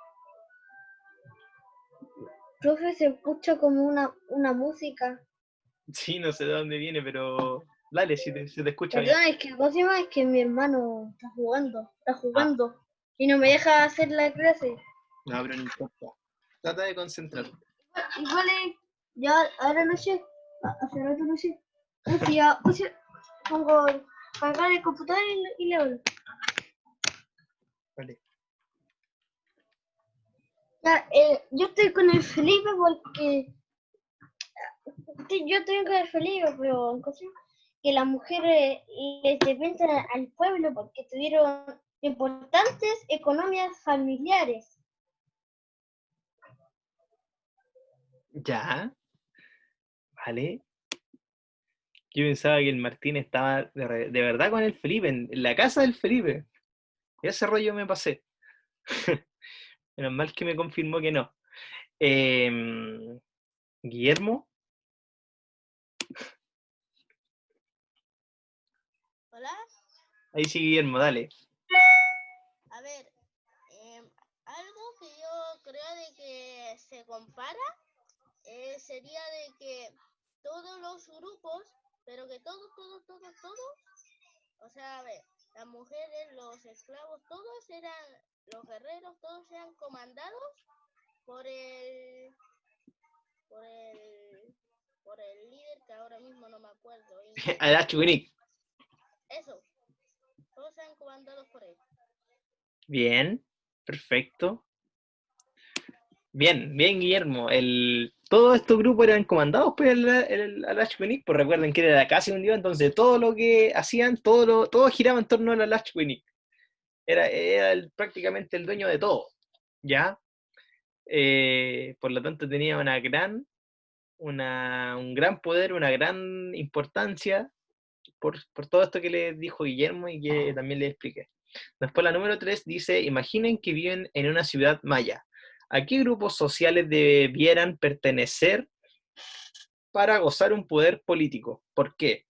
profe, se escucha como una música. Sí, no sé de dónde viene, pero dale, si se te escucha bien. Perdón, es que ¿cómo se llama? Es que mi hermano está Ah, jugando y no me deja hacer la clase. no, pero no importa. Trata de concentrarte. Igual ya ahora no sé, hace rato no sé. Entonces ya pongo cargar el computador y leo. Vale. Ya, yo estoy con el Felipe porque yo estoy con el Felipe, pero ¿cómo se llama? Que las mujeres les dependen al pueblo porque tuvieron importantes economías familiares. Ya, vale. Yo pensaba que el Martín estaba de verdad con el Felipe, en la casa del Felipe. Ese rollo me pasé. Menos mal que me confirmó que no. Guillermo, Hola, ahí sí, Guillermo, dale. a ver, algo que yo creo de que se compara sería de que todos los grupos, pero que todos, o sea, a ver, las mujeres, los esclavos, todos eran, los guerreros, todos eran comandados por el, por el líder que ahora mismo no me acuerdo. Alachwinik. Eso, todos sean comandados por él. Bien, perfecto. Bien, bien, Guillermo. Todos estos grupos eran comandados por el Alachwinik, pues recuerden que era casi un dios, entonces todo lo que hacían, todo giraba en torno al Alachwinik. Era prácticamente el dueño de todo, ¿ya? Por lo tanto tenía un gran poder, una gran importancia por todo esto que le dijo Guillermo y que también le expliqué. Después la número 3 dice, imaginen que viven en una ciudad maya. ¿A qué grupos sociales debieran pertenecer para gozar un poder político? ¿Por qué?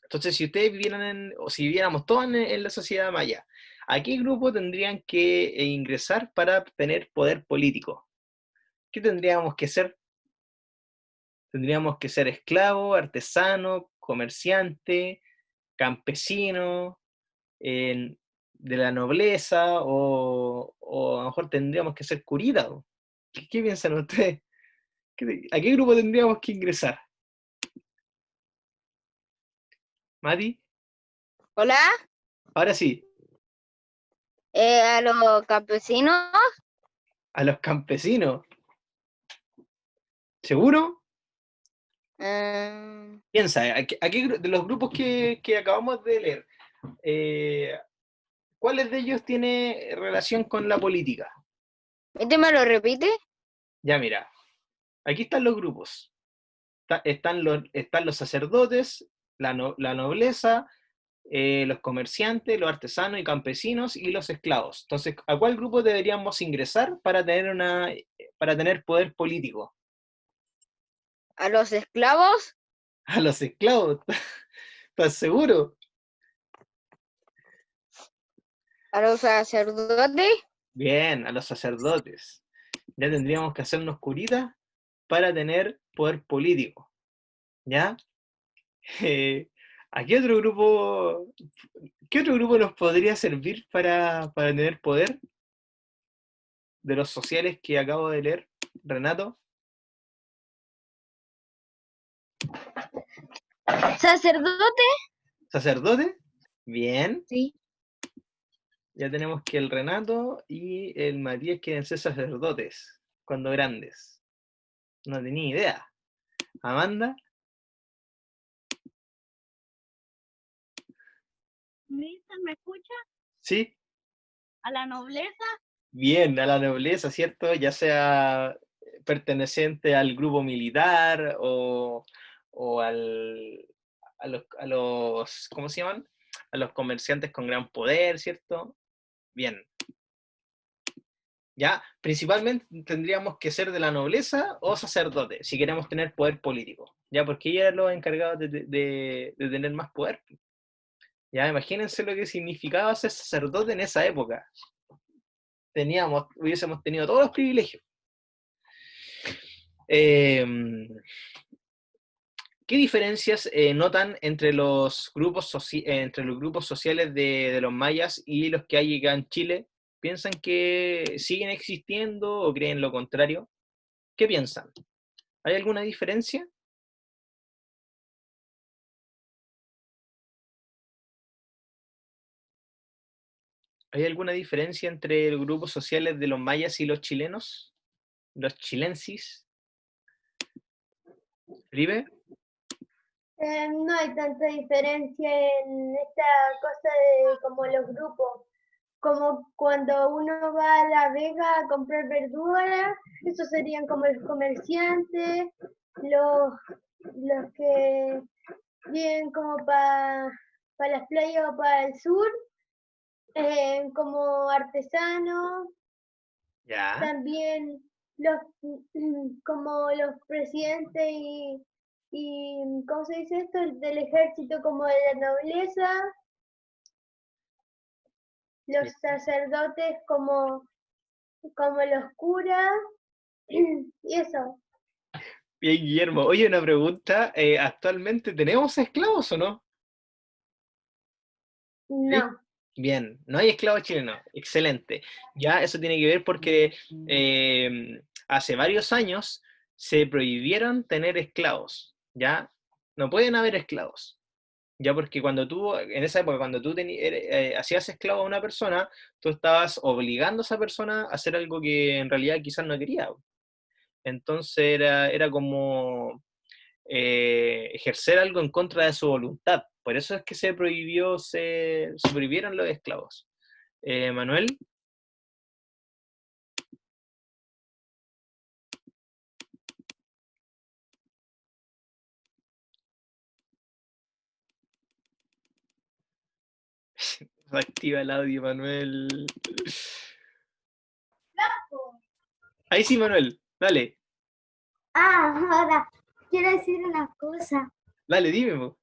Entonces, si ustedes vivieran o si viviéramos todos en la sociedad maya, ¿a qué grupo tendrían que ingresar para tener poder político? ¿Qué tendríamos que ser? Tendríamos que ser esclavo, artesano, comerciante, campesino, de la nobleza, o a lo mejor tendríamos que ser curitas. ¿Qué piensan ustedes? ¿A qué grupo tendríamos que ingresar? ¿Mati? Hola, Ahora sí, a los campesinos. a los campesinos. ¿Seguro? eh, Piensa, de los grupos que acabamos de leer, ¿cuáles de ellos tiene relación con la política? ¿Este me lo repite? Ya mira, aquí están los grupos. Están los sacerdotes, la nobleza, los comerciantes, los artesanos y campesinos y los esclavos. Entonces, ¿a cuál grupo deberíamos ingresar para tener poder político? ¿A los esclavos? A los esclavos. ¿Estás seguro? ¿A los sacerdotes? Bien, a los sacerdotes. Ya tendríamos que hacernos curitas para tener poder político. ¿Ya? Eh, ¿A qué otro grupo nos podría servir para tener poder de los sociales que acabo de leer, Renato? ¿Sacerdote? ¿Sacerdote? Bien. Sí. Ya tenemos que el Renato y el Matías quieren ser sacerdotes cuando grandes. No tenía idea. Amanda, ¿Me escucha? sí, ¿A la nobleza? bien, a la nobleza, ¿cierto? Ya sea perteneciente al grupo militar o a los, ¿cómo se llaman? A los comerciantes con gran poder, ¿cierto? Bien. Ya, principalmente tendríamos que ser de la nobleza o sacerdote, si queremos tener poder político, ya, porque ellos eran los encargados de tener más poder. Ya, imagínense lo que significaba ser sacerdote en esa época. Hubiésemos tenido todos los privilegios. ¿Qué diferencias notan entre los grupos sociales de los mayas y los que hay acá en Chile? ¿Piensan que siguen existiendo o creen lo contrario? ¿Qué piensan? ¿Hay alguna diferencia? ¿Hay alguna diferencia entre los grupos sociales de los mayas y los chilenos? ¿Los chilensis? ¿Ribe? No hay tanta diferencia en esta cosa de como los grupos, como cuando uno va a La Vega a comprar verduras, esos serían como los comerciantes, los que vienen como para las playas o para el sur, como artesanos, Ya. también los como los presidentes y ¿cómo se dice esto? Del ejército como de la nobleza, los sacerdotes como los curas, y eso. Bien, Guillermo. Oye, una pregunta. ¿Actualmente tenemos esclavos o no? ¿Sí? No, Bien, no hay esclavos chilenos. Excelente. Ya, eso tiene que ver porque hace varios años se prohibieron tener esclavos, ¿ya? No pueden haber esclavos, ¿ya? Porque cuando tú, en esa época, cuando tú hacías esclavo a una persona, tú estabas obligando a esa persona a hacer algo que en realidad quizás no quería. Entonces era como ejercer algo en contra de su voluntad. Por eso es que se prohibieron los esclavos. Manuel. Activa el audio, Manuel. Ahí sí, Manuel, dale. Ahora, quiero decir una cosa. Dale, dime, po.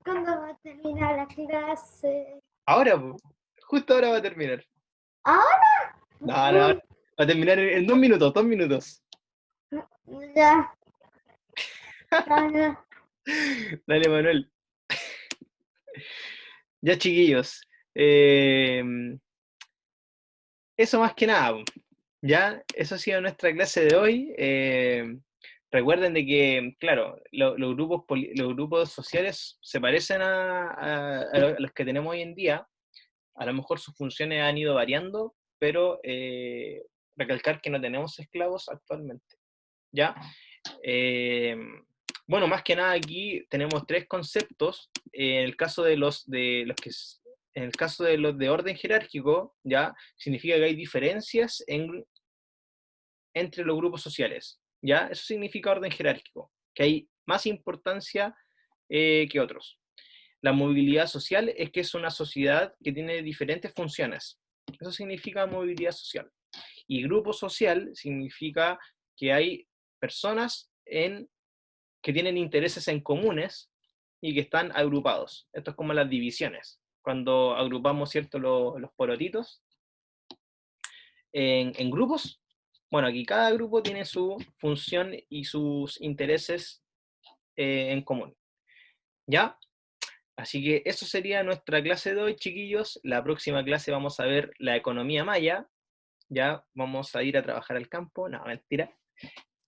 ¿Cuándo va a terminar la clase? Ahora, po. Justo ahora va a terminar. ¿Ahora? No, va a terminar en 2 minutos, 2 minutos. Ya. Ya. Dale, Manuel. Ya, chiquillos. Eso más que nada, po. Ya, eso ha sido nuestra clase de hoy. Recuerden de que, claro, los grupos sociales se parecen a los que tenemos hoy en día. A lo mejor sus funciones han ido variando, pero recalcar que no tenemos esclavos actualmente. ¿Ya? Bueno, más que nada aquí tenemos 3 conceptos. En el caso de los que en el caso de los de orden jerárquico, ¿ya? Significa que hay diferencias entre los grupos sociales, ¿ya? Eso significa orden jerárquico, que hay más importancia que otros. La movilidad social es que es una sociedad que tiene diferentes funciones. Eso significa movilidad social. Y grupo social significa que hay personas que tienen intereses en comunes y que están agrupados. Esto es como las divisiones. Cuando agrupamos, ¿cierto?, los porotitos en grupos. Bueno, aquí cada grupo tiene su función y sus intereses en común. ¿Ya? Así que eso sería nuestra clase de hoy, chiquillos. La próxima clase vamos a ver la economía maya. Ya vamos a ir a trabajar al campo. No, mentira.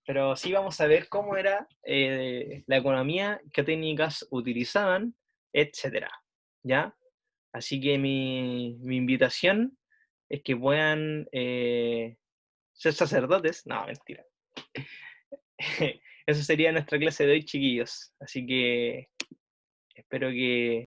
Pero sí vamos a ver cómo era la economía, qué técnicas utilizaban, etcétera. ¿Ya? Así que mi invitación es que puedan ser sacerdotes. No, mentira. Eso sería nuestra clase de hoy, chiquillos. Así que espero que